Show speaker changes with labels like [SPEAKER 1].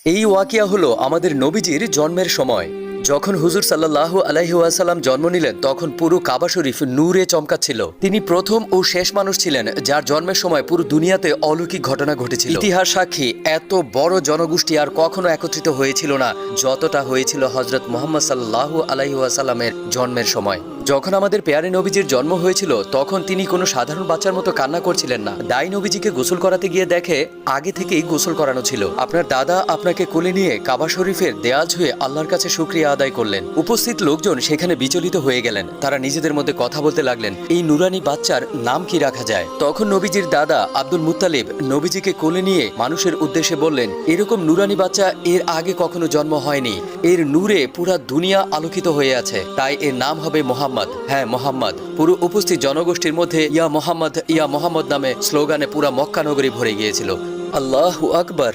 [SPEAKER 1] এই ওয়াকিয়া হলো আমাদের নবীজির জন্মের সময়। যখন হুজুর সাল্লাল্লাহু আলাইহি ওয়াসাল্লাম জন্ম নিলেন তখন পুরো কাবা শরীফ নূরে চমকাচ্ছিল। তিনি প্রথম ও শেষ মানুষ ছিলেন যার জন্মের সময় পুরো দুনিয়াতে অলৌকিক ঘটনা ঘটেছিল। ইতিহাস সাক্ষী এত বড় জনগোষ্ঠী আর কখনো একত্রিত হয়েছিল না যতটা হয়েছিল হযরত মুহাম্মদ সাল্লাল্লাহু আলাইহি ওয়াসাল্লামের জন্মের সময়। যখন আমাদের পেয়ারে নবীজির জন্ম হয়েছিল তখন তিনি কোনো সাধারণ বাচ্চার মতো কান্না করছিলেন না। দাই নবীজিকে গোসল করাতে গিয়ে দেখে আগে থেকেই গোসল করানো ছিল। আপনার দাদা আপনাকে কোলে নিয়ে কাবা শরীফের দেয়াল ছুঁয়ে আল্লাহর কাছে শুকরিয়া আদায় করলেন। উপস্থিত লোকজন সেখানে বিচলিত হয়ে গেলেন। তারা নিজেদের মধ্যে কথা বলতে লাগলেন, এই নুরানি বাচ্চার নাম কি রাখা যায়। তখন নবীজির দাদা আব্দুল মুত্তালিব নবীজিকে কোলে নিয়ে মানুষের উদ্দেশ্যে বললেন, এরকম নুরানি বাচ্চা এর আগে কখনো জন্ম হয়নি। এর নূরে পুরা দুনিয়া আলোকিত হয়ে আছে, তাই এর নাম হবে মোহাম্মদ। হ্যাঁ, মোহাম্মদ। পুরো উপস্থিত জনগোষ্ঠীর মধ্যে ইয়া মোহাম্মদ নামে স্লোগানে পুরা মক্কা নগরী ভরে গিয়েছিল। আল্লাহু আকবার।